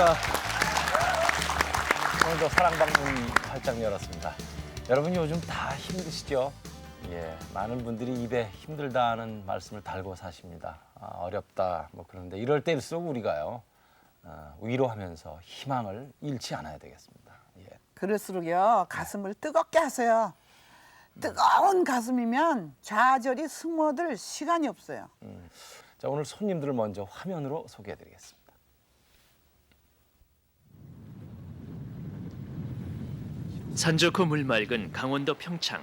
안녕하십니까. 오늘도 사랑방문이 활짝 열었습니다. 여러분 요즘 다 힘드시죠? 예, 많은 분들이 입에 힘들다는 말씀을 달고 사십니다. 어렵다 뭐 그런데 이럴 때일수록 우리가요 위로하면서 희망을 잃지 않아야 되겠습니다. 예. 그럴수록요 가슴을 뜨겁게 하세요. 뜨거운 가슴이면 좌절이 숨어들 시간이 없어요. 자, 오늘 손님들을 먼저 화면으로 소개해드리겠습니다. 산 좋고 물 맑은 강원도 평창.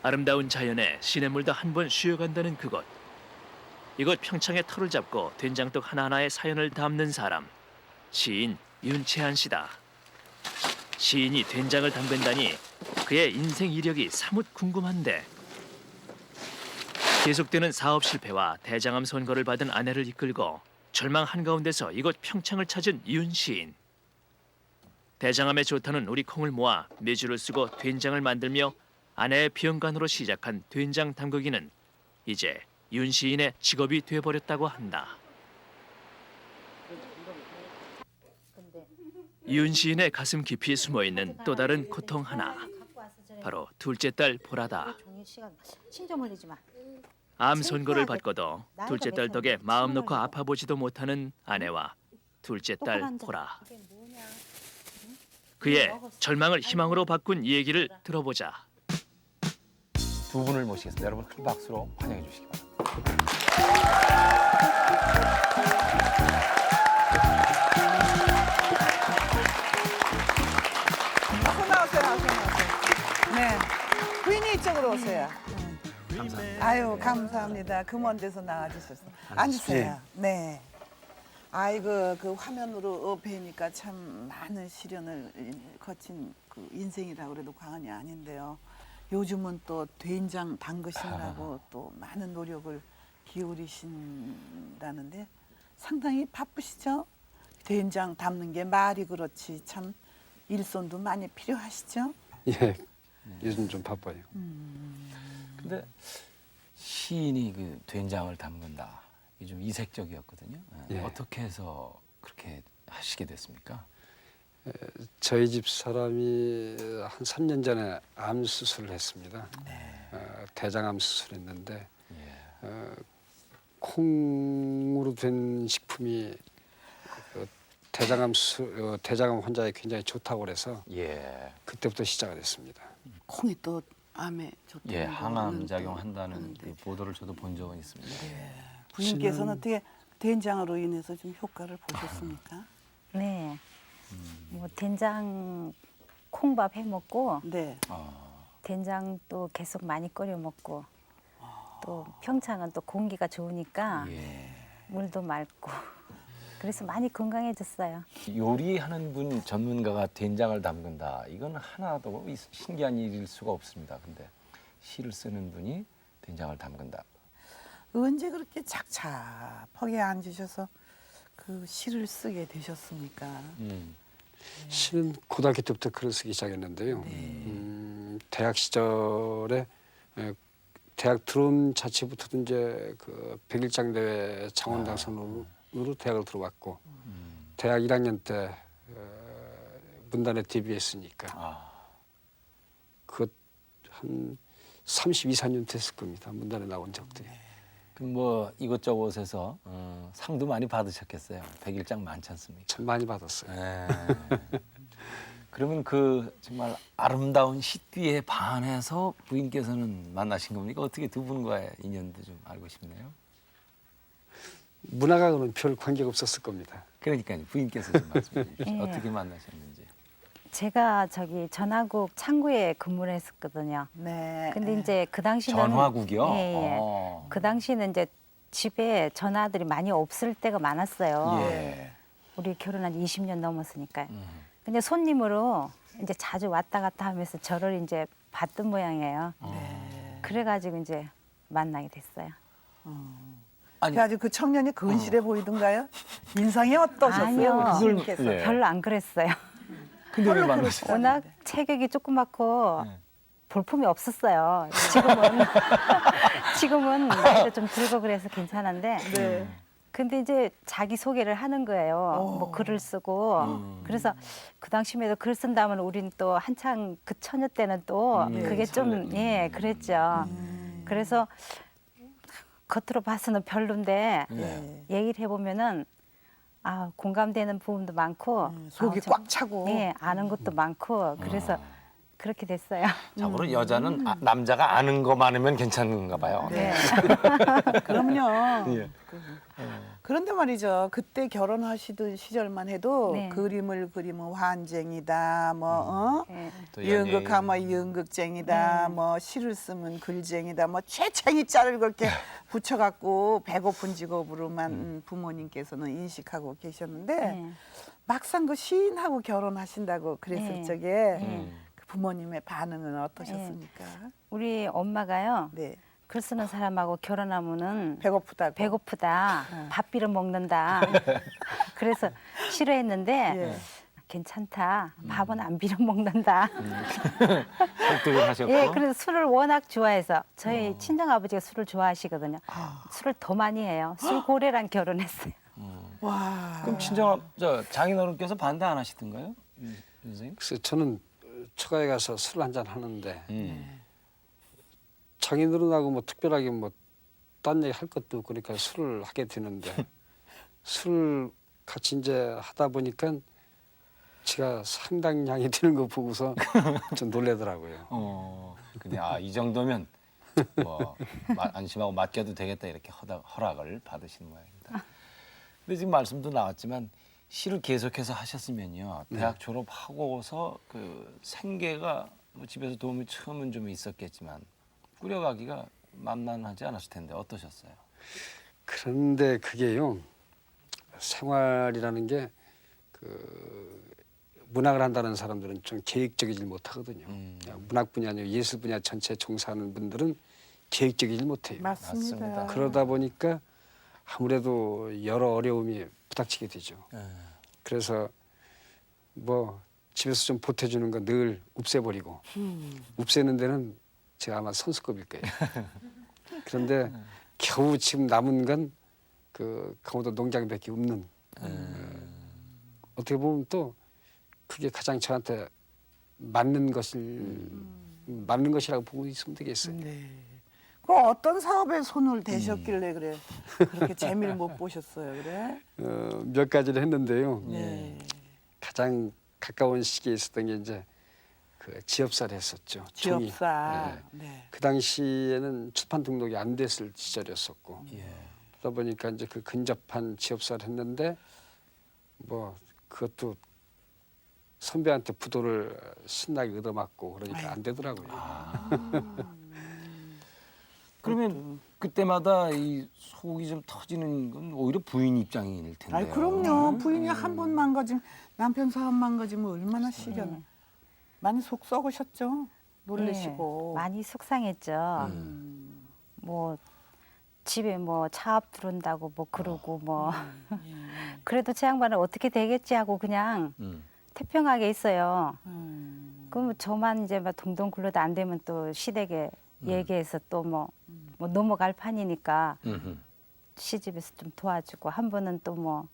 아름다운 자연에 시냇물도 한 번 쉬어간다는 그곳. 이곳 평창의 터를 잡고 된장떡 하나하나의 사연을 담는 사람. 시인 윤채한 씨다. 시인이 된장을 담근다니 그의 인생 이력이 사뭇 궁금한데. 계속되는 사업 실패와 대장암 선고를 받은 아내를 이끌고 절망 한가운데서 이곳 평창을 찾은 윤 시인. 대장암에 좋다는 우리 콩을 모아 메주를 쓰고 된장을 만들며 아내의 비연간으로 시작한 된장 담그기는 이제 윤 시인의 직업이 되어버렸다고 한다. 윤 시인의 가슴 깊이 숨어있는 또 다른 고통 하나. 바로 둘째 딸 보라다. 침 좀 흘리지 마. 암 선고를 받고도 둘째 딸 덕에 마음 놓고 아파보지도 못하는 아내와 둘째 딸 보라. 그의 절망을 희망으로 바꾼 이 얘기를 들어보자. 두 분을 모시겠습니다. 여러분 큰 박수로 환영해 주시기 바랍니다. 어서 나오세요, 어서 나오세요. 네, 부인이 이쪽으로 오세요. 감사합니다. 아유 감사합니다. 그 먼 데서 나와주셔서 앉으세요. 네. 아이고 그 화면으로 뵈니까 참 많은 시련을 거친 그 인생이라고 그래도 과언이 아닌데요. 요즘은 또 된장 담그시느라고 또 많은 노력을 기울이신다는데 상당히 바쁘시죠? 된장 담는 게 말이 그렇지 참 일손도 많이 필요하시죠? 예, 요즘 좀 바빠요. 근데 시인이 그 된장을 담근다. 이게 좀 이색적이었거든요. 예. 어떻게 해서 그렇게 하시게 됐습니까? 저희 집 사람이 한 3년 전에 암 수술을 했습니다. 대장암 수술했는데 예. 콩으로 된 식품이 대장암 환자에 굉장히 좋다고 그래서 예. 그때부터 시작이 됐습니다. 콩이 또 암에 좋다는 예, 항암 거는 작용한다는 또 그 보도를 저도 본 적은 있습니다. 부인께서는 어떻게 된장으로 인해서 좀 효과를 보셨습니까? 네. 뭐 된장 콩밥 해 먹고 네. 된장도 계속 많이 끓여 먹고 또 평창은 또 공기가 좋으니까 예. 물도 맑고 그래서 많이 건강해졌어요. 요리하는 분 전문가가 된장을 담근다. 이건 하나도 신기한 일일 수가 없습니다. 근데 시를 쓰는 분이 된장을 담근다. 언제 그렇게 착잡하게 앉으셔서 그 시를 쓰게 되셨습니까? 시는 고등학교 때부터 글을 쓰기 시작했는데요. 대학 시절에 대학 들어온 자체부터도 이제 그 백일장 대회 장원당선으로 대학을 들어왔고 대학 1학년 때 문단에 데뷔했으니까 그 한 32, 4년 됐을 겁니다. 문단에 나온 적들이. 그럼 뭐 이곳저곳에서 상도 많이 받으셨겠어요. 백일장 많지 않습니까? 참 많이 받았어요. 예. 그러면 그 정말 아름다운 시귀에 반해서 부인께서는 만나신 겁니까? 어떻게 두 분과의 인연도 좀 알고 싶네요. 문학하고는 별 관계가 없었을 겁니다. 그러니까요. 부인께서 좀 말씀해 주십시오. 예. 어떻게 만나셨는지. 제가 저기 전화국 창구에 근무를 했었거든요. 네. 근데 이제 그 당시는 전화국이요? 예, 예. 그 당시는 이제 집에 전화들이 많이 없을 때가 많았어요. 예. 우리 결혼한 20년 넘었으니까요. 근데 손님으로 이제 자주 왔다 갔다 하면서 저를 이제 봤던 모양이에요. 그래가지고 이제 만나게 됐어요. 아니, 그래가지고 그 청년이 근실해 보이던가요? 인상이 어떠셨어요? 아니요. 우리 시인께서? 예. 별로 안 그랬어요. 근데 왜 만나셨어요? 워낙 체격이 조그맣고 네. 볼품이 없었어요. 지금은 지금은 나이도 좀 들고 그래서 괜찮은데 네. 근데 이제 자기 소개를 하는 거예요. 오. 뭐 글을 쓰고. 그래서 그 당시에도 글 쓴다면 우린 또 한창 그 처녀 때는 또 그게 좀 그랬죠. 그래서 겉으로 봐서는 별론데 네. 얘기를 해보면은 공감되는 부분도 많고 속이 좀, 꽉 차고. 아는 것도 많고 그래서 그렇게 됐어요. 자고로 여자는 남자가 아는 거 많으면 괜찮은가 봐요. 네. 그럼요. 예. 그런데 말이죠. 그때 결혼하시던 시절만 해도 네. 그림을 그리면 환쟁이다. 뭐 네. 또 연극하면 연극쟁이다. 뭐 시를 쓰면 글쟁이다. 뭐 최창이 자를 그렇게 붙여갖고 배고픈 직업으로만 부모님께서는 인식하고 계셨는데 네. 막상 그 시인하고 결혼하신다고 그랬을 네. 적에 그 부모님의 반응은 어떠셨습니까? 우리 엄마가요. 네. 글 쓰는 사람하고 결혼하면은 배고프다고. 배고프다. 밥 빌어 먹는다. 그래서 싫어했는데 예. 괜찮다. 밥은 안 빌어 먹는다. 설득을 하셨고. 예, 그래서 술을 워낙 좋아해서 저희 친정 아버지가 술을 좋아하시거든요. 술을 더 많이 해요. 술고래랑 결혼했어요. 와. 그럼 친정 장인어른께서 반대 안 하시던가요, 윤 선생님? 그래서 저는 처가에 가서 술 한잔 하는데 장인어른하고 뭐 특별하게 뭐 딴 얘기 할 것도 없고 그러니까 술을 하게 되는데 술 같이 이제 하다 보니까 제가 상당량이 되는 거 보고서 좀 놀래더라고요. 근데 이 정도면 뭐 안심하고 맡겨도 되겠다 이렇게 허락을 받으시는 모양입니다. 근데 지금 말씀도 나왔지만 시를 계속해서 하셨으면요 대학 졸업하고서 그 생계가 뭐 집에서 도움이 처음은 좀 있었겠지만 꾸려가기가 만만하지 않았을 텐데 어떠셨어요? 그런데 그게요 생활이라는 게 그 문학을 한다는 사람들은 좀 계획적이지 못하거든요. 문학 분야 아니고 예술 분야 전체에 종사하는 분들은 계획적이지 못해요. 맞습니다. 맞습니다. 그러다 보니까 아무래도 여러 어려움이 부닥치게 되죠. 그래서 뭐 집에서 좀 보태주는 거 늘 없애버리고 없애는 데는 제가 아마 선수급일 거예요. 그런데 겨우 지금 남은 건 그 강원도 농장밖에 없는 어떻게 보면 또 그게 가장 저한테 맞는 것이라고 보고 있으면 되겠어요. 네. 그 어떤 사업에 손을 대셨길래 그래 그렇게 재미를 못 보셨어요, 그래? 몇 가지를 했는데요. 네. 가장 가까운 시기에 있었던 게 이제 그 지업사를 했었죠. 종이. 지업사. 네. 네. 그 당시에는 출판 등록이 안 됐을 시절이었었고 예. 그러다 보니까 이제 그 근접한 지업사를 했는데 뭐 그것도 선배한테 부도를 신나게 얻어맞고 그러니까 안 되더라고요. 그러면 그때마다 이 속이 좀 터지는 건 오히려 부인 입장일 텐데요. 아이 그럼요. 부인이 한 번 망가지면 남편 사업 망가지면 얼마나 시련. 많이 속 썩으셨죠? 놀래시고. 네, 많이 속상했죠. 뭐 집에 뭐 차업 들어온다고 뭐 그러고 뭐 그래도 제 양반은 어떻게 되겠지 하고 그냥 태평하게 있어요. 그럼 저만 이제 막 동동 굴러도 안 되면 또 시댁에 얘기해서 또 뭐 넘어갈 판이니까 시집에서 좀 도와주고 한 번은 또 뭐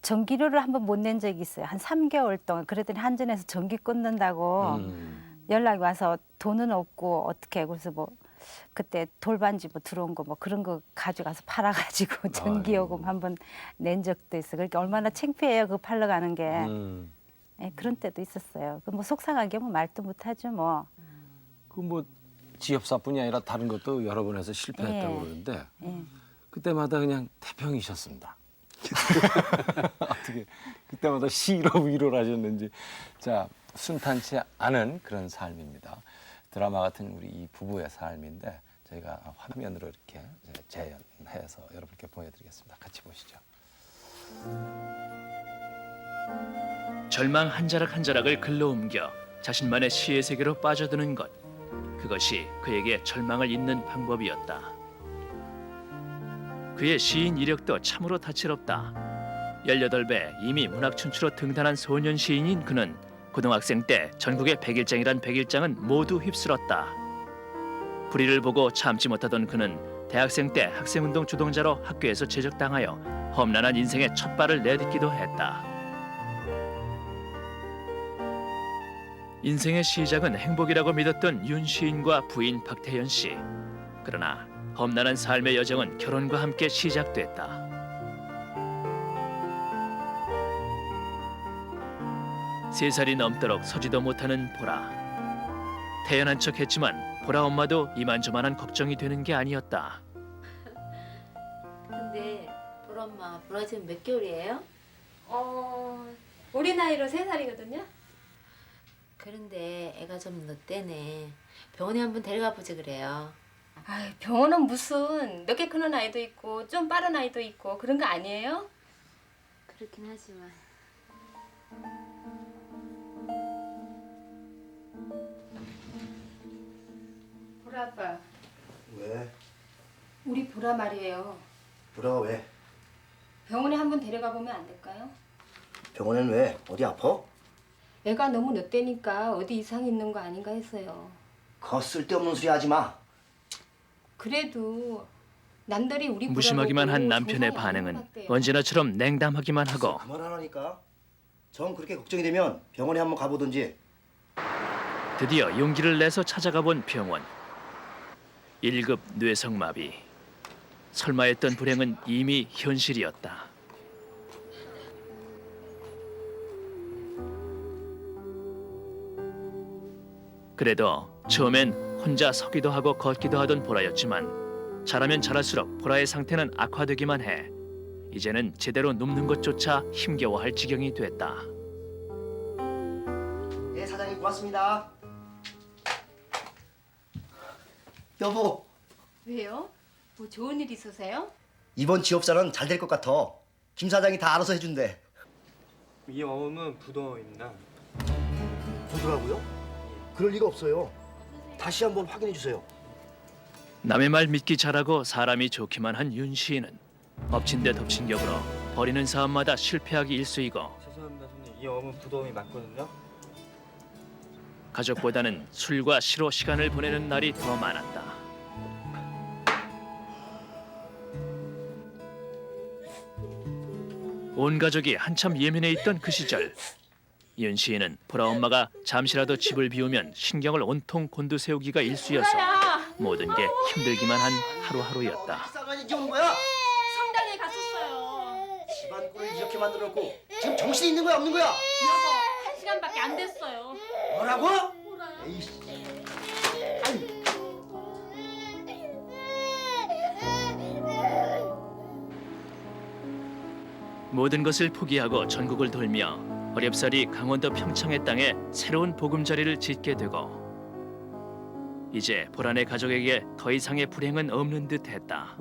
전기료를 한 번 못 낸 적이 있어요. 한 3개월 동안 그랬더니 한전에서 전기 끊는다고 연락이 와서 돈은 없고 어떻게 그래서 뭐 그때 돌반지 뭐 들어온 거 뭐 그런 거 가져가서 팔아가지고 전기요금 한 번 낸 적도 있어. 그러니까 얼마나 창피해요 그 팔러 가는 게. 예, 그런 때도 있었어요. 그 뭐 속상하게 뭐 말도 못하죠 뭐. 그 뭐 지업사뿐이 아니라 다른 것도 여러 번 해서 실패했다고 예. 그러는데 예. 그때마다 그냥 태평이셨습니다. 어떻게 그때마다 시로 위로를 하셨는지 자 순탄치 않은 그런 삶입니다. 드라마 같은 우리 이 부부의 삶인데 저희가 화면으로 이렇게 재현해서 여러분께 보여드리겠습니다. 같이 보시죠. 절망 한 자락 한 자락을 글로 옮겨 자신만의 시의 세계로 빠져드는 것. 그것이 그에게 절망을 잇는 방법이었다. 그의 시인 이력도 참으로 다채롭다. 18배 이미 문학 춘추로 등단한 소년 시인인 그는 고등학생 때 전국의 백일장이란 백일장은 모두 휩쓸었다. 불의를 보고 참지 못하던 그는 대학생 때 학생운동 주동자로 학교에서 제적당하여 험난한 인생의 첫 발을 내딛기도 했다. 인생의 시작은 행복이라고 믿었던 윤 시인과 부인 박태연 씨. 그러나 험난한 삶의 여정은 결혼과 함께 시작됐다. 세 살이 넘도록 서지도 못하는 보라. 태연한 척했지만 보라 엄마도 이만저만한 걱정이 되는 게 아니었다. 근데 보라 엄마, 보라 지금 몇 개월이에요? 우리 나이로 3살이거든요. 그런데 애가 좀 늦대네. 병원에 한번 데려가 보지 그래요. 아이, 병원은 무슨 몇 개 크는 아이도 있고 좀 빠른 아이도 있고 그런 거 아니에요? 그렇긴 하지만. 보라 아빠, 왜? 우리 보라 말이에요. 보라가 왜? 병원에 한번 데려가 보면 안 될까요? 병원엔 왜? 어디 아파? 애가 너무 늦대니까 어디 이상이 있는 거 아닌가 했어요. 거 쓸데없는 소리 하지 마. 그래도 남들이 우리 보라 무심하기만 보고 한 남편의 정상이 아닌 것 반응은 같대요. 언제나처럼 냉담하기만 하고 그만하라니까. 정 그렇게 걱정이 되면 병원에 한번 가보든지. 드디어 용기를 내서 찾아가 본 병원. 1급 뇌성마비. 설마 했던 불행은 이미 현실이었다. 그래도 처음엔 혼자 서기도 하고 걷기도 하던 보라였지만 자라면 자랄수록 보라의 상태는 악화되기만 해. 이제는 제대로 눕는 것조차 힘겨워할 지경이 됐다. 네 사장님 고맙습니다. 여보, 왜요? 뭐 좋은 일 있으세요? 이번 지업사는 잘 될 것 같아. 김 사장이 다 알아서 해준대. 이 어음은 부도입니다. 보더라고요? 그럴 리가 없어요. 다시 한번 확인해 주세요. 남의 말 믿기 잘하고 사람이 좋기만 한 윤 시인은 엎친 데 덮친 격으로 벌이는 사업마다 실패하기 일쑤이고 죄송합니다, 손님. 이 어음은 부도음이 맞거든요. 가족보다는 술과 시로 시간을 보내는 날이 더 많았다. 온 가족이 한참 예민해 있던 그 시절 윤 시인은 보라 엄마가 잠시라도 집을 비우면 신경을 온통 곤두세우기가 일쑤여서 모든 게 힘들기만 한 하루하루였다. 싸가지 이게 오는 거야? 성당에 갔었어요. 집안 꼴을 이렇게 만들어놓고 지금 정신이 있는 거야 없는 거야? 여보, 1시간밖에 안 됐어요. 뭐라고? 에이씨. 모든 것을 포기하고 전국을 돌며 어렵사리 강원도 평창의 땅에 새로운 보금자리를 짓게 되고 이제 보란의 가족에게 더 이상의 불행은 없는 듯했다.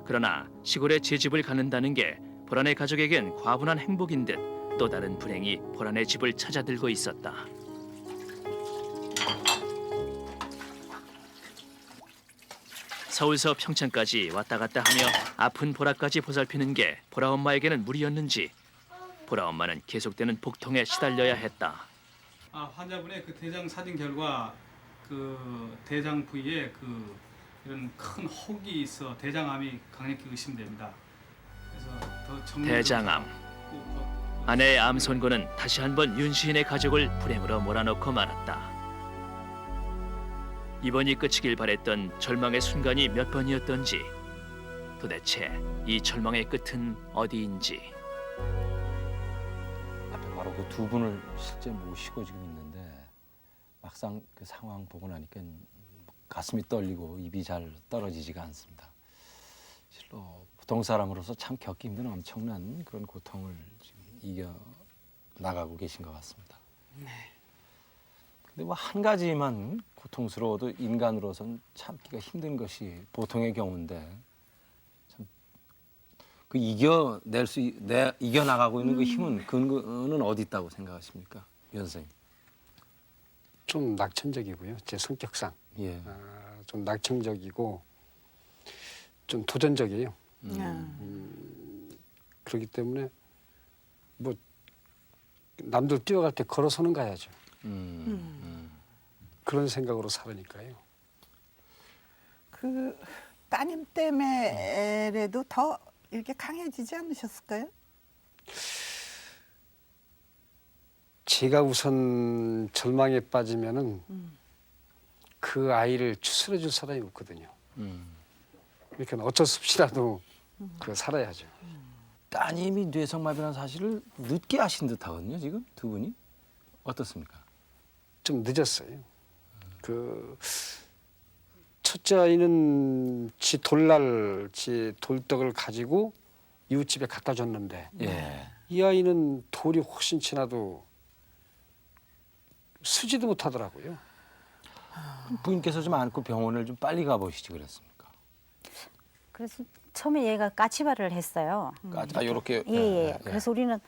그러나 시골에 제 집을 갖는다는 게 보란의 가족에겐 과분한 행복인 듯 또 다른 불행이 보란의 집을 찾아들고 있었다. 서울서 평창까지 왔다 갔다 하며 아픈 보라까지 보살피는 게 보라 엄마에게는 무리였는지 보라 엄마는 계속되는 복통에 시달려야 했다. 환자분의 그 대장 사진 결과 그 대장 부위에 그 이런 큰 혹이 있어 대장암이 강력히 의심됩니다. 그래서 더 정밀 대장암. 꼭 아내의 암 선고는 다시 한번 윤 시인의 가족을 불행으로 몰아넣고 말았다. 이번이 끝이길 바랬던 절망의 순간이 몇 번이었던지 도대체 이 절망의 끝은 어디인지. 앞에 바로 그 두 분을 실제 모시고 지금 있는데 막상 그 상황 보고 나니까 가슴이 떨리고 입이 잘 떨어지지가 않습니다. 실로 보통 사람으로서 참 겪기 힘든 엄청난 그런 고통을 지금 이겨 나가고 계신 것 같습니다. 근데 뭐 한 가지만 고통스러워도 인간으로서는 참기가 힘든 것이 보통의 경우인데 참 그 이겨 나가고 있는 그 힘은 근거는 어디 있다고 생각하십니까, 유 선생님? 좀 낙천적이고요. 제 성격상 예. 좀 낙천적이고 좀 도전적이에요. 그렇기 때문에 뭐 남들 뛰어갈 때 걸어서는 가야죠. 그런 생각으로 살으니까요. 그 따님 때문에라도 더 이렇게 강해지지 않으셨을까요? 제가 우선 절망에 빠지면은 그 아이를 추스려 줄 사람이 없거든요. 그러니까 어쩔 수 없이라도 그 살아야죠. 따님이 뇌성마비라는 사실을 늦게 아신 듯하거든요. 지금 두 분이 어떻습니까? 좀 늦었어요. 그 첫째 아이는 지 돌날, 지 돌떡을 가지고 이웃집에 갖다 줬는데 예. 이 아이는 돌이 훨씬 지나도 쓰지도 못하더라고요. 부인께서 좀 안고 병원을 좀 빨리 가보시지 그랬습니까? 그래서 처음에 얘가 까치발을 했어요. 아, 요렇게. 예. 그래서 우리는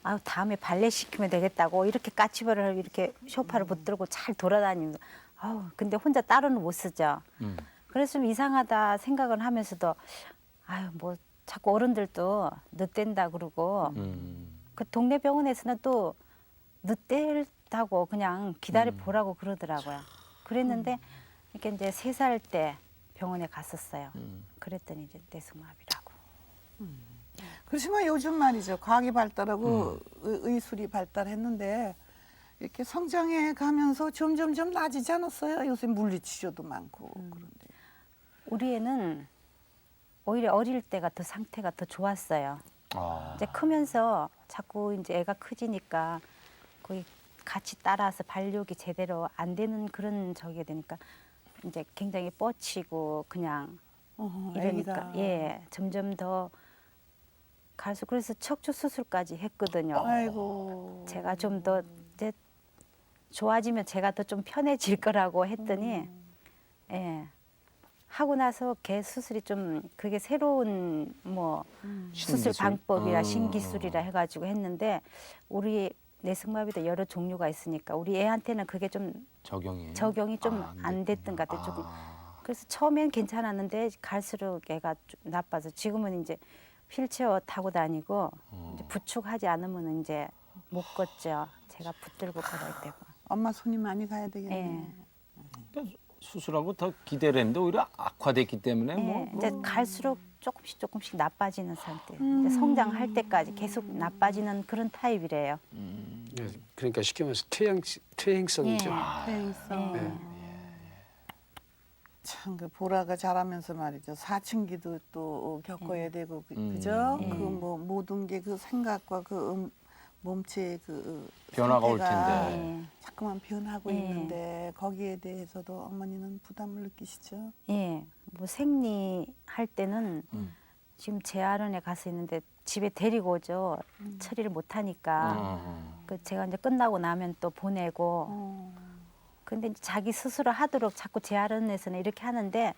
아 다음에 발레 시키면 되겠다고 이렇게 까치발을 이렇게 소파를 붙들고 잘 돌아다니면서 아우 근데 혼자 따로는 못 쓰죠. 그래서 좀 이상하다 생각을 하면서도 아유 뭐 자꾸 어른들도 늦댄다 그러고 그 동네 병원에서는 또 늦댄다고 그냥 기다려 보라고 그러더라고요. 그랬는데 이렇게 이제 3살 때 병원에 갔었어요. 그랬더니 이제 뇌성마비라고. 그렇지만 요즘 말이죠. 과학이 발달하고 의술이 발달했는데 이렇게 성장해 가면서 점점점 나아지지 않았어요? 요새 물리치료도 많고 그런데. 우리 애는 오히려 어릴 때가 더 상태가 더 좋았어요. 이제 크면서 자꾸 이제 애가 커지니까 거의 같이 따라서 발육이 제대로 안 되는 그런 저게 되니까 이제 굉장히 뻗치고 그냥 이러니까 애기가. 예 점점 더 갈수록 그래서 척추 수술까지 했거든요. 아이고. 제가 좀 더 이제 좋아지면 제가 더 좀 편해질 거라고 했더니 예 하고 나서 걔 수술이 좀 그게 새로운 뭐 수술 신기술? 방법이라 신기술이라 해가지고 했는데 우리 뇌성마비도 여러 종류가 있으니까 우리 애한테는 그게 좀 적용이 좀 안 됐던 것 같아요. 조금. 그래서 처음엔 괜찮았는데 갈수록 애가 좀 나빠서 지금은 이제 휠체어 타고 다니고 이제 부축하지 않으면 이제 못 걷죠. 제가 붙들고 걸어야 되고. 엄마 손이 많이 가야 되겠네. 그러니까 수술하고 더 기대를 했는데 오히려 악화됐기 때문에 예, 뭐 이제 갈수록 조금씩 나빠지는 상태. 이제 성장할 때까지 계속 나빠지는 그런 타입이래요. 그러니까 쉽게 말해서 퇴행성이죠. 퇴행성. 참 그 보라가 자라면서 말이죠. 사춘기도 또 겪어야 되고 그죠? 그 뭐 모든 게 그 생각과 그 몸체의 그 변화가 올 상태가 텐데. 자꾸만 변하고 있는데 거기에 대해서도 어머니는 부담을 느끼시죠? 예, 뭐 생리할 때는 지금 재활원에 가서 있는데 집에 데리고 오죠. 처리를 못 하니까. 그 제가 이제 끝나고 나면 또 보내고. 근데 이제 자기 스스로 하도록 자꾸 재활원에서는 이렇게 하는데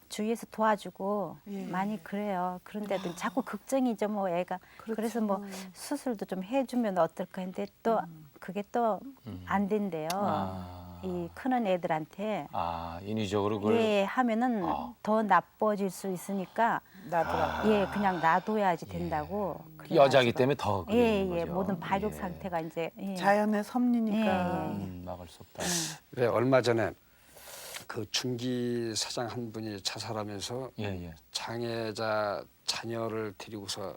주위에서 도와주고 많이 그래요. 그런데도 자꾸 걱정이죠, 뭐 애가. 그래서 뭐 수술도 좀 해주면 어떨까 했는데 또 그게 또 안 된대요. 이 크는 애들한테. 인위적으로 그걸 예, 하면은 더 나빠질 수 있으니까 예, 그냥 놔둬야지 된다고. 여자기 때문에 더 예, 그런 예, 거죠. 모든 발육 상태가 이제 예. 자연의 섭리니까. 막을 수 없다. 왜 얼마 전에 그 중기 사장 한 분이 자살하면서 장애자 자녀를 데리고서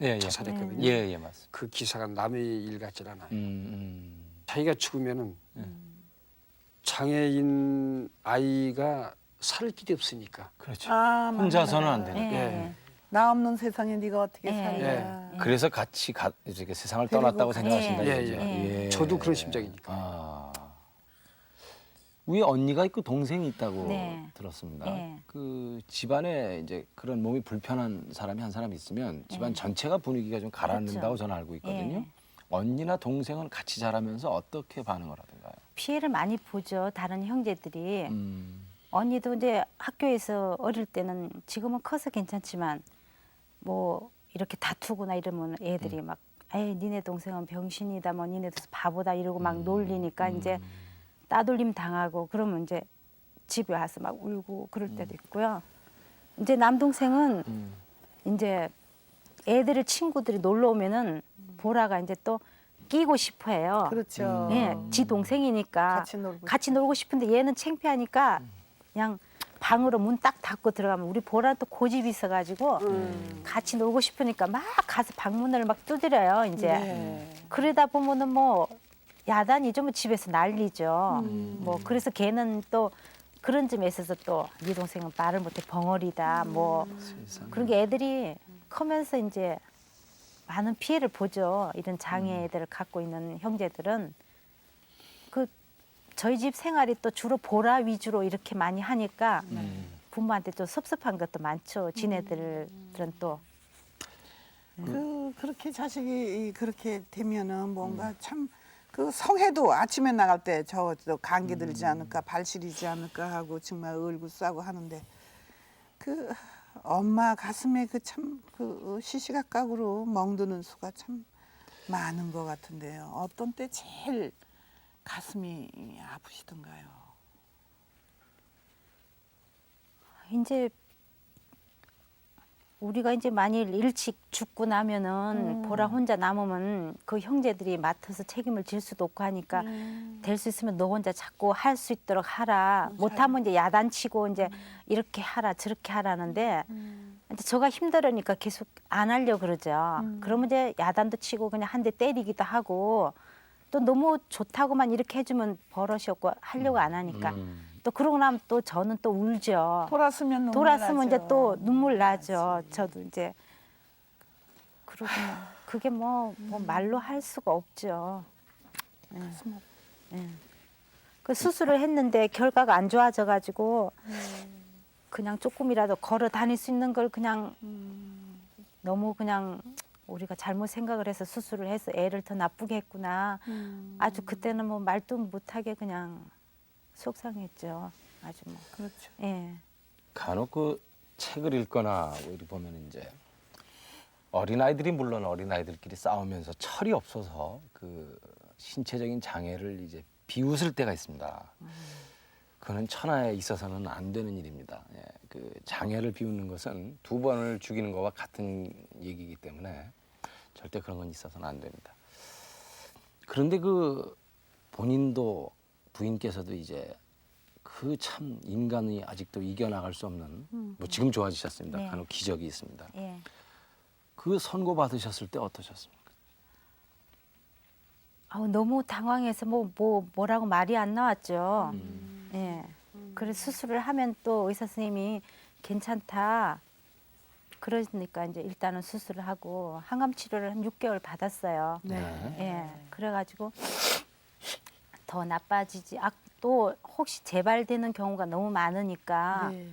자살했거든요. 예, 맞습니다. 그 기사가 남의 일 같질 않아요. 자기가 죽으면은 장애인 아이가 살 길이 없으니까. 그렇죠. 맞네. 혼자서는 안 되니까. 예. 나 없는 세상에 네가 어떻게 예. 살냐. 그래서 같이 이렇게 세상을 데리고 떠났다고 가- 생각하신다. 예, 이거죠? 예. 저도 그런 심정이니까. 위에 언니가 있고 동생이 있다고 네. 들었습니다. 네. 그 집안에 이제 그런 몸이 불편한 사람이 한 사람 있으면 집안 전체가 분위기가 좀 가라앉는다고 그렇죠. 저는 알고 있거든요. 예. 언니나 동생은 같이 자라면서 어떻게 반응을 하던가요? 피해를 많이 보죠. 다른 형제들이. 음. 언니도 이제 학교에서 어릴 때는 지금은 커서 괜찮지만 뭐 이렇게 다투거나 이러면 애들이 막 에이 니네 동생은 병신이다 뭐 니네도 바보다 이러고 막 놀리니까 이제 따돌림 당하고 그러면 이제 집에 와서 막 울고 그럴 때도 있고요. 이제 남동생은 이제 애들의 친구들이 놀러 오면은 보라가 이제 또 끼고 싶어해요. 그렇죠. 예, 지 동생이니까 같이 놀고 같이 놀고 싶은데 얘는 창피하니까 그냥 방으로 문 딱 닫고 들어가면 우리 보라는 또 고집이 있어가지고 같이 놀고 싶으니까 막 가서 방문을 막 두드려요. 이제 네. 그러다 보면은 뭐 야단이죠. 뭐 집에서 난리죠. 뭐 그래서 걔는 또 그런 점에 있어서 또 네 동생은 말을 못해 벙어리다. 뭐 그런 게 애들이 크면서 이제 많은 피해를 보죠. 이런 장애들을 갖고 있는 형제들은 그 저희 집 생활이 또 주로 보라 위주로 이렇게 많이 하니까 부모한테 좀 섭섭한 것도 많죠. 지네들은 또. 그렇게 자식이 그렇게 되면은 뭔가 참 그 성해도 아침에 나갈 때 저 감기 들지 않을까 발 시리지 않을까 하고 정말 얼굴 싸고 하는데 그 엄마 가슴에 그 참 그 시시각각으로 멍드는 수가 참 많은 것 같은데요. 어떤 때 제일 가슴이 아프시던가요? 이제 우리가 이제 만일 일찍 죽고 나면은 보라 혼자 남으면 그 형제들이 맡아서 책임을 질 수도 없고 하니까 될 수 있으면 너 혼자 자꾸 할 수 있도록 하라. 못하면 이제 야단치고 이제 이렇게 하라 저렇게 하라는데 이제 저가 힘들으니까 계속 안 하려고 그러죠. 그러면 이제 야단도 치고 그냥 한 대 때리기도 하고 또 너무 좋다고만 이렇게 해주면 버릇이 없고 하려고 안 하니까 또 그러고 나면 또 저는 또 울죠. 돌았으면 눈물 돌았으면 나죠. 이제 또 눈물 나죠. 저도 이제 그러고 그게 뭐 말로 할 수가 없죠. 그 수술을 했는데 결과가 안 좋아져가지고 그냥 조금이라도 걸어 다닐 수 있는 걸 그냥 너무 그냥 우리가 잘못 생각을 해서 수술을 해서 애를 더 나쁘게 했구나. 아주 그때는 뭐 말도 못하게 그냥 속상했죠. 아주 뭐. 그렇죠. 예. 간혹 그 책을 읽거나 이렇게 보면 이제 어린아이들이 물론 어린아이들끼리 싸우면서 철이 없어서 그 신체적인 장애를 이제 비웃을 때가 있습니다. 그는 천하에 있어서는 안 되는 일입니다. 예, 그 장애를 비웃는 것은 두 번을 죽이는 것과 같은 얘기이기 때문에 절대 그런 건 있어서는 안 됩니다. 그런데 그 본인도 부인께서도 이제 그 참 인간이 아직도 이겨나갈 수 없는 뭐 지금 좋아지셨습니다. 네. 간혹 기적이 있습니다. 예. 그 선고 받으셨을 때 어떠셨습니까? 아우 너무 당황해서 뭐라고 말이 안 나왔죠. 예. 그래서 수술을 하면 또 의사 선생님이 괜찮다. 그러니까 이제 일단은 수술을 하고 항암 치료를 한 6개월 받았어요. 네. 예. 그래가지고 더 나빠지지. 또 혹시 재발되는 경우가 너무 많으니까 네.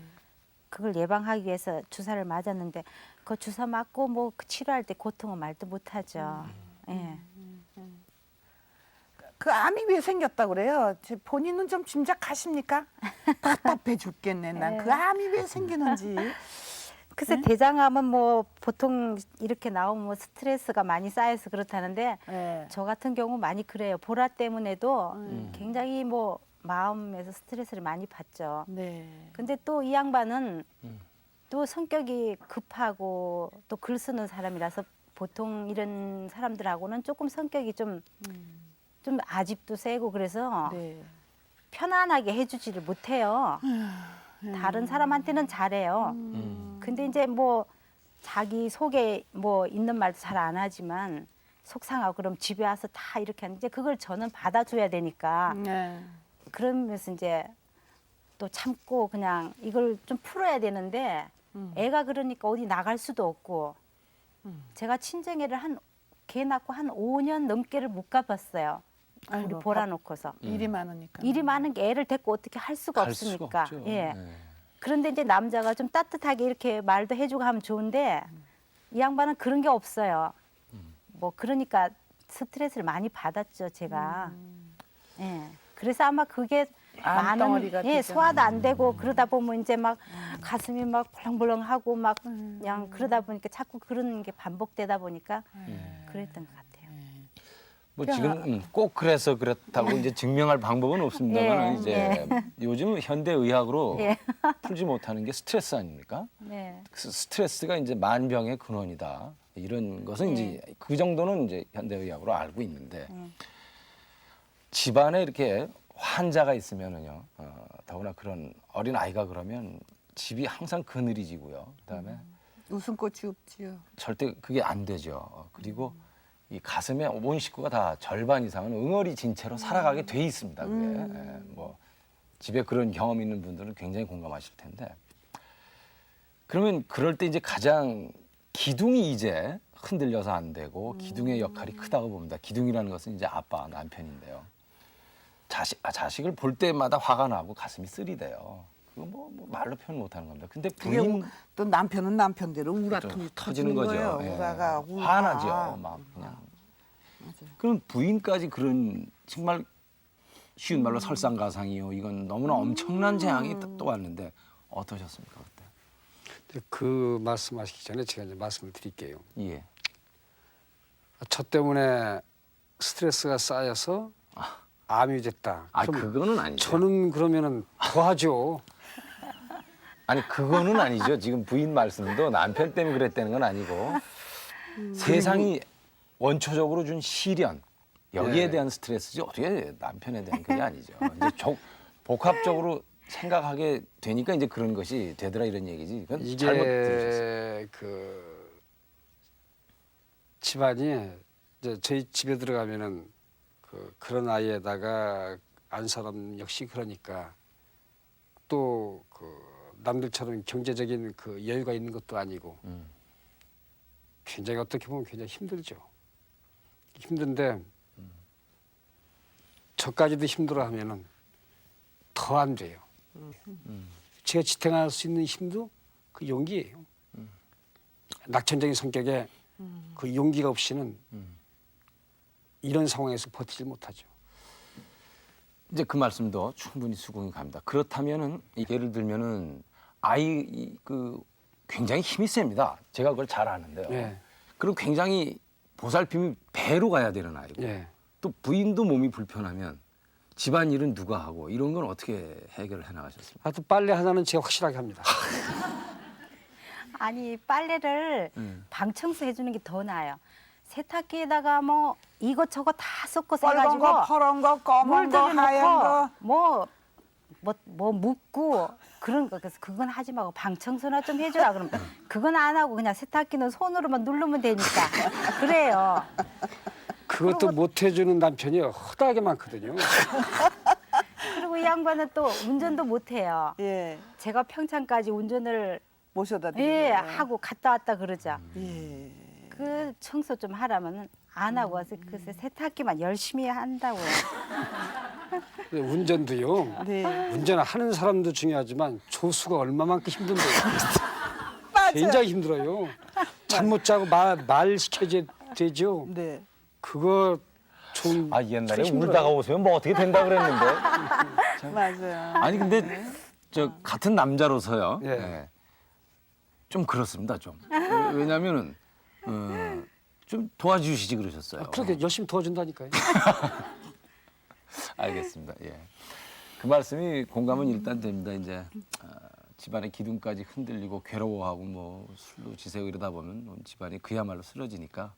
그걸 예방하기 위해서 주사를 맞았는데 그 주사 맞고 뭐 그 치료할 때 고통은 말도 못하죠. 예. 그 암이 왜 생겼다고 그래요? 본인은 좀 짐작하십니까? 답답해 죽겠네. 난 그 암이 왜 생기는지. 글쎄 대장암은 뭐 보통 이렇게 나오면 뭐 스트레스가 많이 쌓여서 그렇다는데 네. 저 같은 경우 많이 그래요. 보라 때문에도 굉장히 뭐 마음에서 스트레스를 많이 받죠. 네. 근데 또 이 양반은 또 성격이 급하고 또 글 쓰는 사람이라서 보통 이런 사람들하고는 조금 성격이 좀 아집도 세고 그래서 네. 편안하게 해주지를 못해요. 다른 사람한테는 잘해요. 근데 이제 뭐 자기 속에 뭐 있는 말도 잘 안 하지만 속상하고 그럼 집에 와서 다 이렇게 하는데 그걸 저는 받아줘야 되니까 네. 그러면서 이제 또 참고 그냥 이걸 좀 풀어야 되는데 애가 그러니까 어디 나갈 수도 없고 제가 친정애를 걔 낳고 한 5년 넘게를 못 가봤어요. 우리 아이고, 보라놓고서. 일이 많으니까. 일이 많은 게 애를 데리고 어떻게 할 수가 갈 수가 없으니까. 없죠. 예. 네. 그런데 이제 남자가 좀 따뜻하게 이렇게 말도 해주고 하면 좋은데 이 양반은 그런 게 없어요. 뭐 그러니까 스트레스를 많이 받았죠, 제가. 예. 그래서 아마 그게 많은 암덩어리가 되죠. 소화도 안 되고 그러다 보면 이제 막 가슴이 막 벌렁벌렁하고 막 그냥 그러다 보니까 자꾸 그런 게 반복되다 보니까 그랬던 것 같아요. 뭐 지금 꼭 그래서 그렇다고 이제 증명할 방법은 없습니다만 예, 이제 요즘 현대 의학으로 예. 풀지 못하는 게 스트레스 아닙니까? 네. 그 스트레스가 이제 만병의 근원이다. 이런 것은 이제 그 정도는 이제 현대 의학으로 알고 있는데 집안에 이렇게 환자가 있으면은요, 더구나 그런 어린 아이가 그러면 집이 항상 그늘이지고요. 그다음에 웃음꽃이 없지요. 절대 그게 안 되죠. 그리고 이 가슴에 온 식구가 다 절반 이상은 응어리 진 채로 살아가게 돼 있습니다. 그게 뭐 집에 그런 경험 있는 분들은 굉장히 공감하실 텐데. 그러면 그럴 때 이제 가장 기둥이 이제 흔들려서 안 되고 기둥의 역할이 크다고 봅니다. 기둥이라는 것은 이제 아빠, 남편인데요. 자식을 볼 때마다 화가 나고 가슴이 쓰리대요. 그거 뭐 말로 표현 못하는 겁니다. 근데 부인 또 남편은 남편대로 우라통이 터지는 거예요. 예. 우라가 화나죠. 막 그냥. 그럼 부인까지 그런 정말 쉬운 말로 설상가상이요. 이건 너무나 엄청난 재앙이 또 왔는데 어떠셨습니까 그때? 그 말씀하시기 전에 제가 이제 말씀을 드릴게요. 예. 저 때문에 스트레스가 쌓여서 암이 됐다. 아 그럼 그거는 아니죠. 저는 그러면은 더 하죠. 아니 그거는 아니죠. 지금 부인 말씀도 남편 때문에 그랬다는 건 아니고 세상이 원초적으로 준 시련 여기에 네. 대한 스트레스지 어떻게 남편에 대한 그게 아니죠. 이제 복합적으로 생각하게 되니까 이제 그런 것이 되더라 이런 얘기지. 그건 잘못 들으셨어요. 이게 그 집안이 이제 저희 집에 들어가면은 그런 아이에다가 안 사람 역시 그러니까 또 그 남들처럼 경제적인 그 여유가 있는 것도 아니고 굉장히 어떻게 보면 굉장히 힘들죠. 힘든데 저까지도 힘들어하면은 더 안 돼요. 제가 지탱할 수 있는 힘도 그 용기예요. 낙천적인 성격에 그 용기가 없이는 이런 상황에서 버티질 못하죠. 이제 그 말씀도 충분히 수긍이 갑니다. 그렇다면은 예를 들면은 아이 그 굉장히 힘이 셉니다. 제가 그걸 잘 아는데요. 예. 그리고 굉장히 보살핌이 배로 가야 되는 아이고 예. 또 부인도 몸이 불편하면 집안일은 누가 하고 이런 건 어떻게 해결을 해나가셨습니까? 하여튼 빨래 하나는 제가 확실하게 합니다. 아니 빨래를 방 청소해 주는 게 더 나아요. 세탁기에다가 뭐 이것저것 다 섞어서 빨간 해가지고 거, 파란 거, 검은 거, 하얀 거. 뭐 묻고 그런 거 그래서 그건 하지 말고 방 청소나 좀 해주라 그러면 그건 안 하고 그냥 세탁기는 손으로만 누르면 되니까 그래요. 그것도 못 해주는 남편이 허다하게 많거든요. 그리고 이 양반은 또 운전도 못 해요. 예. 제가 평창까지 운전을 모셔다 예 드리고. 하고 갔다 왔다 그러죠. 예. 그 청소 좀 하라면은 안 하고 와서 그 세탁기만 열심히 한다고요. 운전도요. 네. 운전하는 사람도 중요하지만 조수가 얼마만큼 힘든데요. 맞아요. 굉장히 힘들어요. 잠 못 자고 말 시켜야 되죠. 네. 그거 좀 아 옛날에 힘들어요. 울다가 오세요 뭐 어떻게 된다 그랬는데. 맞아요. 아니 근데 저 같은 남자로서요. 예. 예. 좀 그렇습니다 좀. 왜냐면은 좀 도와주시지 그러셨어요. 그렇게 열심히 도와준다니까요. 알겠습니다. 예. 그 말씀이 공감은 일단 됩니다. 이제 집안의 기둥까지 흔들리고 괴로워하고 뭐 술도 지새고 이러다 보면 온 집안이 그야말로 쓰러지니까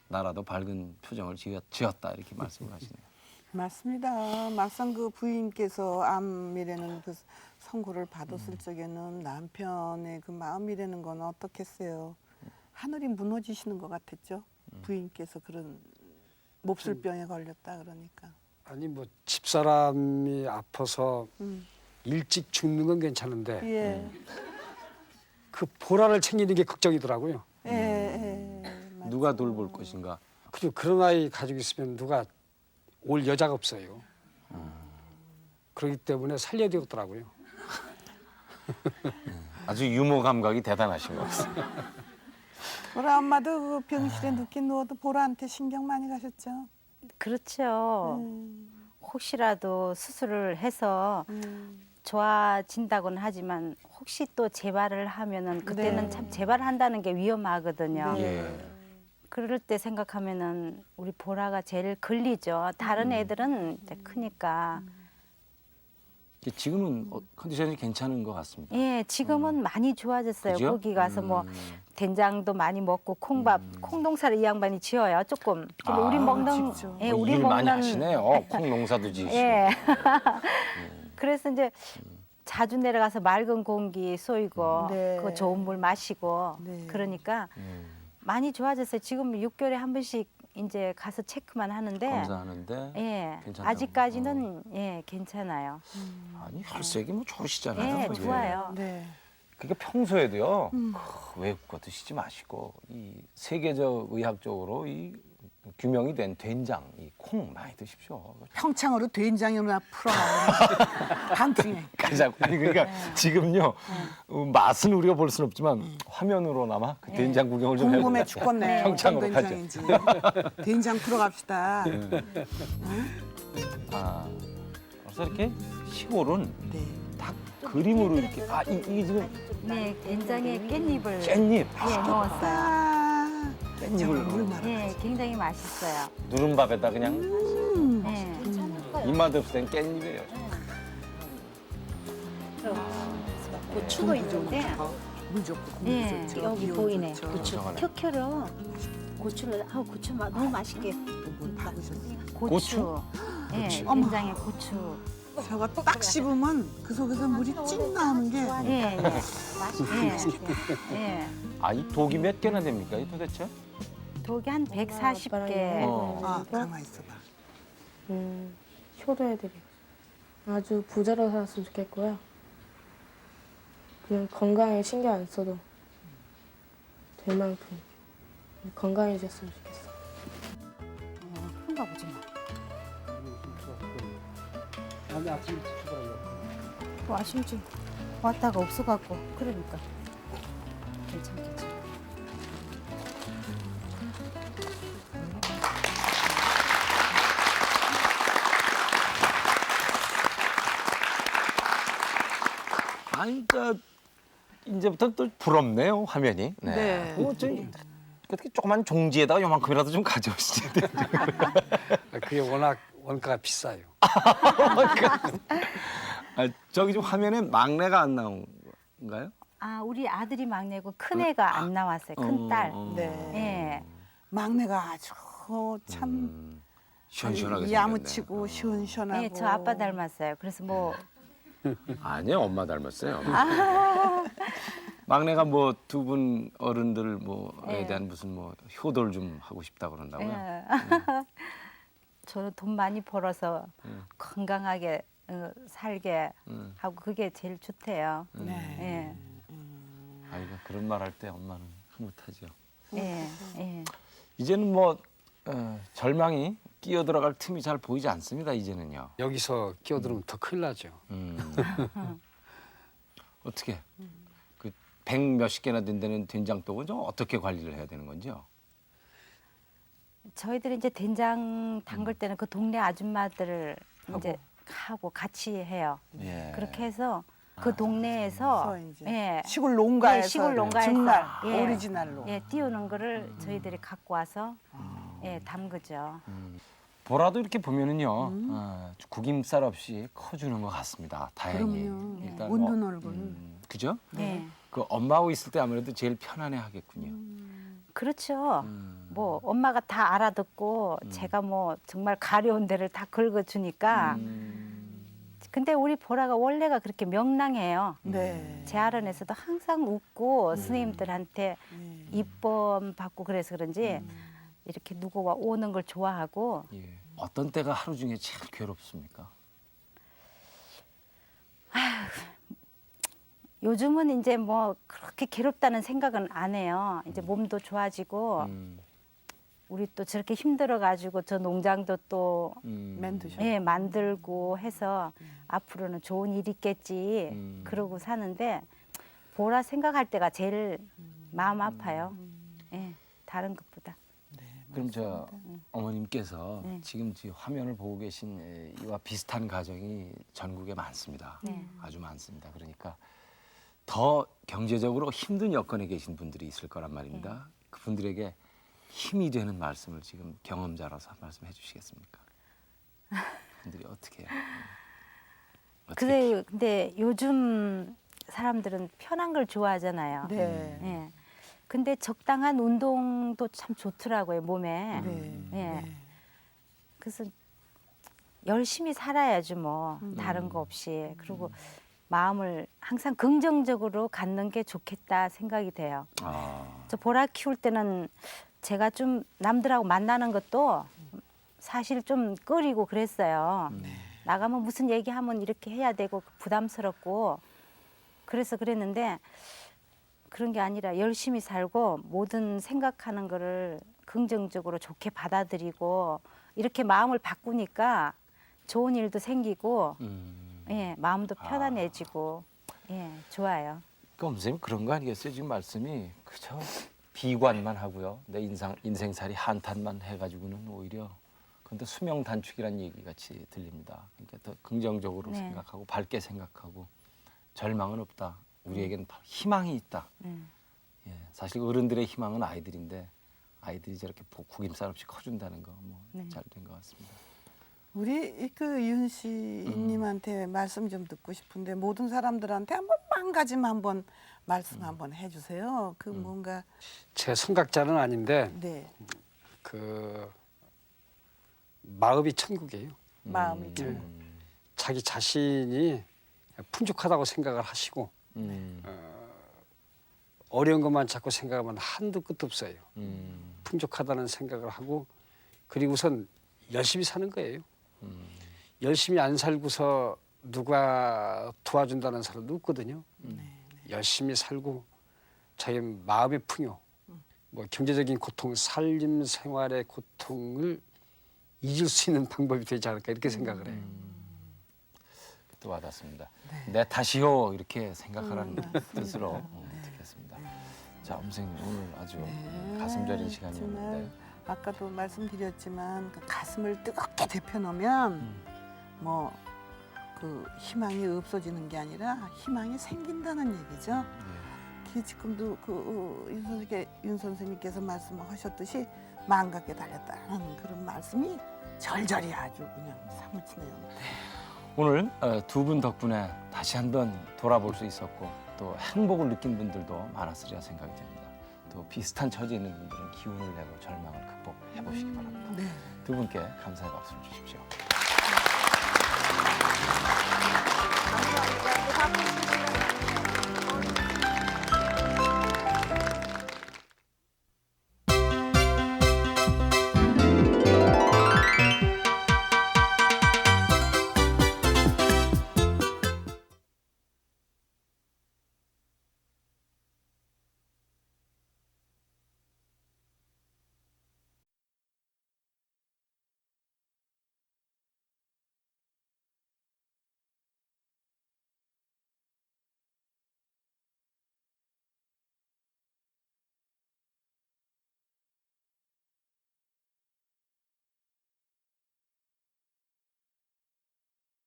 나라도 밝은 표정을 지었다 이렇게 말씀을 하시네요. 맞습니다. 막상 그 부인께서 암이라는 그 선고를 받았을 적에는 남편의 그 마음이라는 건 어떻겠어요? 하늘이 무너지시는 것 같았죠. 부인께서 그런 몹쓸병에 걸렸다 그러니까. 아니 뭐 집사람이 아파서 일찍 죽는 건 괜찮은데 예. 그 보라를 챙기는 게 걱정이더라고요. 예. 누가 돌볼 것인가. 그리고 그런 아이 가지고 있으면 누가 올 여자가 없어요. 그렇기 때문에 살려야 되더라고요. 아주 유머 감각이 대단하신 것 같습니다. 우리 엄마도 그 병실에 눕게 누워도 보라한테 신경 많이 가셨죠. 그렇죠. 혹시라도 수술을 해서 좋아진다고는 하지만 혹시 또 재발을 하면은 그때는 네. 참 재발한다는 게 위험하거든요. 예. 그럴 때 생각하면은 우리 보라가 제일 걸리죠. 다른 애들은 이제 크니까. 지금은 컨디션이 괜찮은 것 같습니다. 예, 지금은 많이 좋아졌어요. 그죠? 거기 가서 뭐 된장도 많이 먹고 콩밥, 콩농사를 이 양반이 지어요. 조금 우리 먹는 직접. 예, 뭐 우리 일 많이 먹는 하시네요. 콩 농사도 지으시고. 예. 그래서 이제 자주 내려가서 맑은 공기 쏘이고 네. 그 좋은 물 마시고 네. 그러니까 많이 좋아졌어요. 지금 6개월에 한 번씩 이제 가서 체크만 하는데 검사하는데 예. 괜찮다고. 아직까지는 예, 괜찮아요. 아니 혈색이 뭐 좋으시잖아요. 예, 좋아요. 네. 그러니까 평소에도요 외국 거 드시지 마시고 이 세계적 의학적으로 이 규명이 된 된장, 이 콩 많이 드십시오. 평창으로 된장이나 풀어놔요. 반풍에. 가자고. 아니 그러니까 지금요 맛은 우리가 볼 수는 없지만 화면으로나마 그 된장 구경을 좀 궁금해 해보자. 죽겠네. 평창으로 어떤 가자. 된장인지. 된장 풀어 갑시다. 아, 그래서 이렇게 시골은 네. 다 그림으로 이렇게 이게 지금 네, 된장에 깻잎을 깻잎 예, 넣었어요. 아, 깻잎을 물 말아. 예, 굉장히 맛있어요. 누른밥에다 그냥 예. 입맛 없을 땐 깻잎이에요. 고추도 있는데 물 좋고 국물 예, 좋죠. 여기 기운 보이네. 좋죠. 고추 저거네. 켜켜로 고추를 고추 너무 맛있게 뭘 박으셨어요? 고추. 예, 어머. 된장에 고추. 저거 딱 씹으면 그 속에서 물이 찐 나오는 게 예, 예. 맛있게. 예. 아, 이 독이 몇 개나 됩니까? 이 도대체? 독이 한 140개. 아, 가만 있어봐. 효도해드리고 아주 부자로 살았으면 좋겠고요. 그냥 건강에 신경 안 써도 될 만큼 건강해졌으면 좋겠어. 그런가 보지 뭐. 다음에 아침에 출발하려고. 뭐 아쉬운지 왔다가 없어갖고 그러니까 괜찮겠지. 아니, 이제부터 또 부럽네요, 화면이. 네. 어떻게 조그만 종지에다가 요만큼이라도 좀 가져오시지. 그게 워낙 원가가 비싸요. 아, 저기 좀 화면에 막내가 안 나온 건가요? 아, 우리 아들이 막내고 큰 애가 안 나왔어요. 큰 딸. 네. 예. 막내가 아주 참 시원시원하게 야무치고 시원시원하고. 예, 저 아빠 닮았어요. 그래서 뭐 아니요, 엄마 닮았어요. 막내가 뭐 두 분 어른들 뭐에 예. 대한 무슨 뭐 효도를 좀 하고 싶다 그런다고요? 예. 저는 돈 많이 벌어서 건강하게 살게 하고 그게 제일 좋대요. 네. 예. 아이가 그런 말 할 때 엄마는 흐뭇하죠. 예. 예. 이제는 뭐 절망이 끼어 들어갈 틈이 잘 보이지 않습니다. 이제는요. 여기서 끼어들으면 더 큰일 나죠. 어떻게 그 100 몇십 개나 된다는 된장떡은 좀 어떻게 관리를 해야 되는 건지요? 저희들이 이제 된장 담글 때는 그 동네 아줌마들을 이제 하고 같이 해요. 예. 그렇게 해서 그 동네에서 그래서 이제 예. 시골 농가에서 예, 시골 농가에서 정말 예. 오리지널로. 예, 띄우는 거를 저희들이 갖고 와서 예, 담그죠. 보라도 이렇게 보면은요 구김살 없이 커주는 것 같습니다. 다행히. 그럼요. 일단 웃는 얼굴. 그죠? 예. 그 엄마하고 있을 때 아무래도 제일 편안해 하겠군요. 그렇죠. 뭐 엄마가 다 알아듣고 제가 뭐 정말 가려운 데를 다 긁어주니까. 근데 우리 보라가 원래가 그렇게 명랑해요. 네. 제 아른에서도 항상 웃고 스님들한테 이쁨 받고 그래서 그런지 이렇게 누구가 오는 걸 좋아하고 예. 어떤 때가 하루 중에 제일 괴롭습니까? 요즘은 이제 뭐 그렇게 괴롭다는 생각은 안 해요. 이제 몸도 좋아지고 우리 또 저렇게 힘들어가지고 저 농장도 또 만드셔. 예, 만들고 해서 앞으로는 좋은 일 있겠지 그러고 사는데 보라 생각할 때가 제일 마음 아파요. 예, 다른 것보다. 그럼 저 어머님께서 네. 지금 화면을 보고 계신 이와 비슷한 가정이 전국에 많습니다. 네. 아주 많습니다. 그러니까 더 경제적으로 힘든 여건에 계신 분들이 있을 거란 말입니다. 네. 그분들에게 힘이 되는 말씀을 지금 경험자로서 말씀해 주시겠습니까? 그분들이 어떻게 해요? 어떻게 근데 요즘 사람들은 편한 걸 좋아하잖아요. 네. 예. 근데 적당한 운동도 참 좋더라고요, 몸에. 네. 예. 네. 그래서 열심히 살아야죠, 뭐. 다른 거 없이. 그리고 마음을 항상 긍정적으로 갖는 게 좋겠다 생각이 돼요. 저 보라 키울 때는 제가 좀 남들하고 만나는 것도 사실 좀 꺼리고 그랬어요. 나가면 무슨 얘기하면 이렇게 해야 되고 부담스럽고 그래서 그랬는데 그런 게 아니라 열심히 살고 모든 생각하는 거를 긍정적으로 좋게 받아들이고 이렇게 마음을 바꾸니까 좋은 일도 생기고 예, 마음도 편안해지고 예, 좋아요. 그럼 선생님 그런 거 아니겠어요? 지금 말씀이 그저 비관만 하고요. 내 인생살이 한탄만 해가지고는 오히려 근데 수명 단축이라는 얘기 같이 들립니다. 그러니까 더 긍정적으로 네. 생각하고 밝게 생각하고 절망은 없다. 우리에게는 희망이 있다. 예, 사실 어른들의 희망은 아이들인데 아이들이 저렇게 구김살 없이 커준다는 거 뭐 잘 된 것 같습니다. 우리 그 이윤 씨님한테 말씀 좀 듣고 싶은데 모든 사람들한테 한 가지만 한번 말씀 한번 해주세요. 그 뭔가 제 성각자는 아닌데 네 그 마음이 천국이에요. 마음이 예. 좀 자기 자신이 풍족하다고 생각을 하시고 어려운 것만 자꾸 생각하면 한도 끝도 없어요. 풍족하다는 생각을 하고 그리고선 열심히 사는 거예요. 열심히 안 살고서 누가 도와준다는 사람도 없거든요. 열심히 살고 자기 마음의 풍요, 뭐 경제적인 고통, 삶 생활의 고통을 잊을 수 있는 방법이 되지 않을까 이렇게 생각을 해요. 또 와닿습니다. 내 탓이요 이렇게 생각하라는 뜻으로 듣겠습니다. 자, 엄선생님 오늘 아주 가슴 저린 시간이었는데 정말 아까도 말씀드렸지만 그 가슴을 뜨겁게 데펴놓으면 뭐 그 희망이 없어지는 게 아니라 희망이 생긴다는 얘기죠. 지금도 그 윤 선생님께서 말씀하셨듯이 망각에 달렸다는 그런 말씀이 절절히 아주 그냥 사무치네요. 오늘 두 분 덕분에 다시 한번 돌아볼 수 있었고 또 행복을 느낀 분들도 많았으리라 생각이 됩니다. 또 비슷한 처지에 있는 분들은 기운을 내고 절망을 극복해 보시기 바랍니다. 네. 두 분께 감사의 박수를 주십시오. 감사합니다.